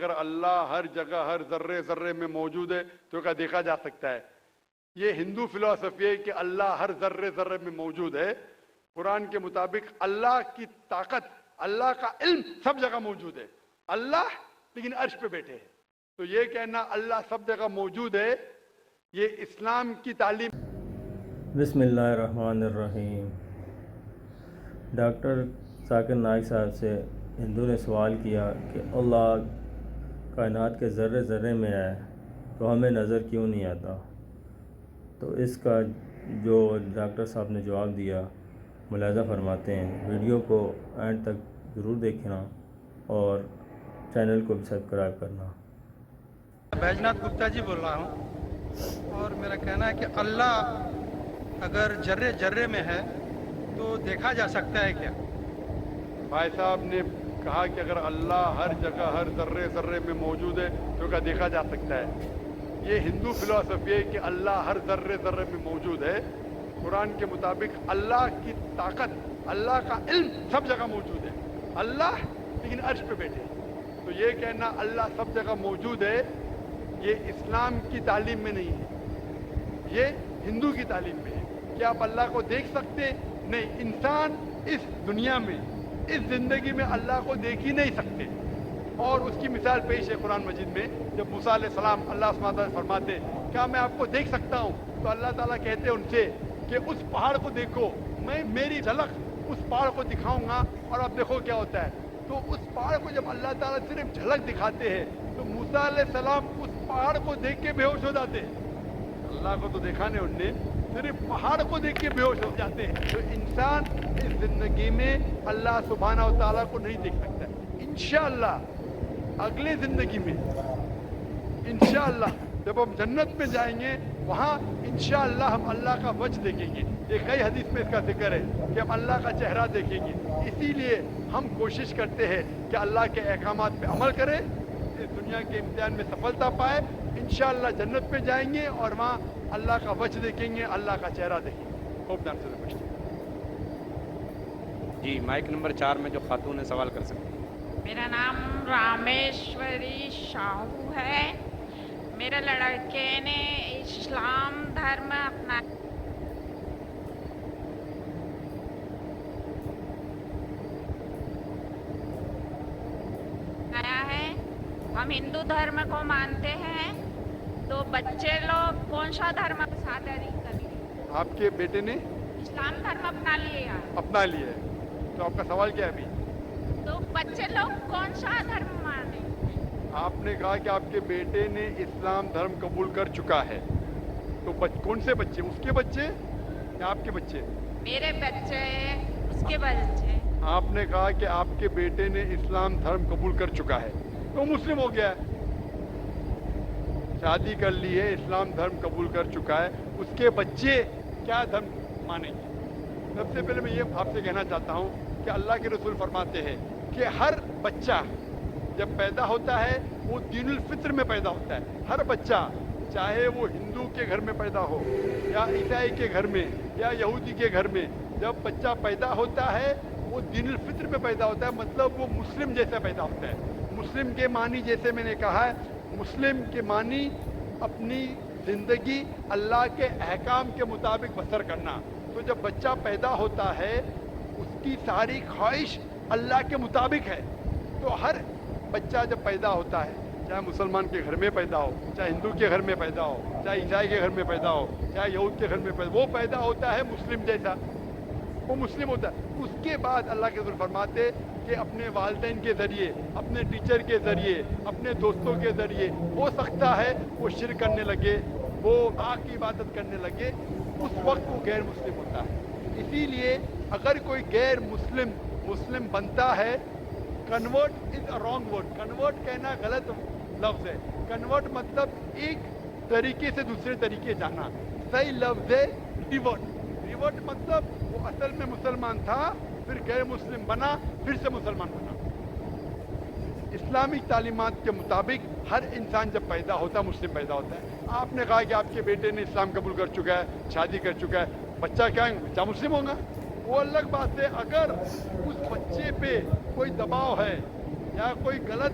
اگر اللہ ہر جگہ ہر ذرے ذرے میں موجود ہے تو کیا دیکھا جا سکتا ہے؟ یہ ہندو فلسفی ہے کہ اللہ ہر ذرے ذرے میں موجود ہے. قرآن کے مطابق اللہ کی طاقت، اللہ کا علم سب جگہ موجود ہے. اللہ لیکن عرش پہ بیٹھے ہیں. تو یہ کہنا اللہ سب جگہ موجود ہے، یہ اسلام کی تعلیم. بسم اللہ الرحمن الرحیم. ڈاکٹر ذاکر نائک صاحب سے ہندو نے سوال کیا کہ اللہ کائنات کے ذرے ذرے میں ہے تو ہمیں نظر کیوں نہیں آتا؟ تو اس کا جو ڈاکٹر صاحب نے جواب دیا ملاحظہ فرماتے ہیں. ویڈیو کو اینڈ تک ضرور دیکھنا اور چینل کو بھی سبسکرائب کرنا. بیجناتھ گپتا جی بول رہا ہوں، اور میرا کہنا ہے کہ اللہ اگر جرے جرے میں ہے تو دیکھا جا سکتا ہے کیا؟ بھائی صاحب نے کہا کہ اگر اللہ ہر جگہ ہر ذرے ذرے میں موجود ہے تو کیا دیکھا جا سکتا ہے؟ یہ ہندو فلسفی ہے کہ اللہ ہر ذرے ذرے میں موجود ہے. قرآن کے مطابق اللہ کی طاقت، اللہ کا علم سب جگہ موجود ہے. اللہ لیکن عرش پہ بیٹھے ہیں. تو یہ کہنا اللہ سب جگہ موجود ہے، یہ اسلام کی تعلیم میں نہیں ہے، یہ ہندو کی تعلیم میں ہے. کیا آپ اللہ کو دیکھ سکتے؟ نہیں. انسان اس دنیا میں، اس زندگی میں اللہ کو دیکھ ہی نہیں سکتے. اور اس کی مثال پیش ہے قرآن مجید میں. جب موسیٰ علیہ السلام اللہ سبحانہ وتعالیٰ فرماتے کیا میں آپ کو دیکھ سکتا ہوں، تو اللہ تعالیٰ کہتے ان سے کہ اس پہاڑ کو دیکھو، میں میری جھلک اس پہاڑ کو دکھاؤں گا اور اب دیکھو کیا ہوتا ہے. تو اس پہاڑ کو جب اللہ تعالیٰ صرف جھلک دکھاتے ہیں تو موسیٰ علیہ السلام اس پہاڑ کو دیکھ کے بے ہوش ہو جاتے ہیں. اللہ کو تو دیکھا نہیں انہوں نے، صرف پہاڑ کو دیکھ کے بے ہوش ہو جاتے ہیں. تو انسان اس زندگی میں اللہ سبحانہ و تعالیٰ کو نہیں دیکھ سکتا. انشاءاللہ اگلے زندگی میں انشاءاللہ جب ہم جنت میں جائیں گے وہاں انشاءاللہ ہم اللہ کا وجہ دیکھیں گے. یہ کئی حدیث میں اس کا ذکر ہے کہ ہم اللہ کا چہرہ دیکھیں گے. اسی لیے ہم کوشش کرتے ہیں کہ اللہ کے احکامات پہ عمل کریں، اس دنیا کے امتحان میں سفلتا پائے. انشاءاللہ جنت میں جائیں گے اور وہاں اللہ کا وجہ دیکھیں گے، اللہ کا چہرہ دیکھیں گے. ہوپ دان سے پوچھتے ہیں. جی مائک نمبر 4 میں جو خاتون ہے سوال کر سکتے ہیں. میرا نام رامیشوری شاہو ہے. میرے لڑکے نے اسلام دھرم اپنایا ہے. ہم ہندو دھرم کو مانتے ہیں، تو بچے لوگ کون سا دھرم شادی کریں؟ آپ کے بیٹے نے اسلام دھرم اپنا لیا. اپنا لیا ہے، تو آپ کا سوال کیا ہے ابھی؟ تو بچے لوگ کون سا دھرم مانے؟ آپ نے کہا کہ آپ کے بیٹے نے اسلام دھرم قبول کر چکا ہے، تو کون سے بچے؟ اس کے بچے یا آپ کے بچے؟ میرے بچے، اس کے بچے. آپ نے کہا کہ آپ کے بیٹے نے اسلام دھرم قبول کر چکا ہے تو مسلم ہو گیا ہے. شادی کر لی ہے، اسلام دھرم قبول کر چکا ہے، اس کے بچے کیا دھرم مانیں گے؟ سب سے پہلے میں یہ آپ سے کہنا چاہتا ہوں کہ اللہ کے رسول فرماتے ہیں کہ ہر بچہ جب پیدا ہوتا ہے وہ دین الفطر میں پیدا ہوتا ہے. ہر بچہ چاہے وہ ہندو کے گھر میں پیدا ہو یا عیسائی کے گھر میں یا یہودی کے گھر میں، جب بچہ پیدا ہوتا ہے وہ دین الفطر میں پیدا ہوتا ہے، مطلب وہ مسلم جیسا پیدا ہوتا ہے. مسلم کے معنی جیسے میں نے کہا ہے، مسلم کے معنی اپنی زندگی اللہ کے احکام کے مطابق بسر کرنا. تو جب بچہ پیدا ہوتا ہے اس کی ساری خواہش اللہ کے مطابق ہے. تو ہر بچہ جب پیدا ہوتا ہے، چاہے مسلمان کے گھر میں پیدا ہو، چاہے ہندو کے گھر میں پیدا ہو، چاہے عیسائی کے گھر میں پیدا ہو، چاہے یہود کے گھر میں پیدا ہو، وہ پیدا ہوتا ہے مسلم جیسا، وہ مسلم ہوتا ہے. اس کے بعد اللہ کے رسول فرماتے کہ اپنے والدین کے ذریعے، اپنے ٹیچر کے ذریعے، اپنے دوستوں کے ذریعے ہو سکتا ہے وہ شرک کرنے لگے، وہ آگ کی عبادت کرنے لگے، اس وقت وہ غیر مسلم ہوتا ہے. اسی لیے اگر کوئی غیر مسلم بنتا ہے، convert is a wrong word. Convert کہنا غلط لفظ ہے. کنورٹ مطلب ایک طریقے سے دوسرے طریقے جانا. صحیح لفظ ہے ریورٹ. ریورٹ مطلب وہ اصل میں مسلمان تھا، پھر غیر مسلم بنا، پھر سے مسلمان بنا. اسلامی تعلیمات کے مطابق ہر انسان جب پیدا ہوتا ہے مسلم پیدا ہوتا ہے. آپ نے کہا کہ آپ کے بیٹے نے اسلام قبول کر چکا ہے، شادی کر چکا ہے، بچہ کیا ہے؟ بچہ مسلم ہوگا. وہ الگ بات ہے. اگر اس بچے پہ کوئی دباؤ ہے یا کوئی غلط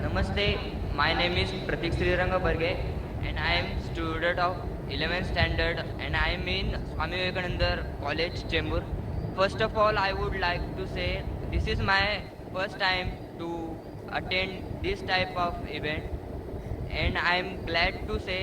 Namaste, my name is Pratik Sriranga Barge and I am student of 11th standard and I am in Swami Vivekananda College, Chembur. First of all, I would like to say this is my first time to attend this type of event and I am glad to say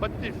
32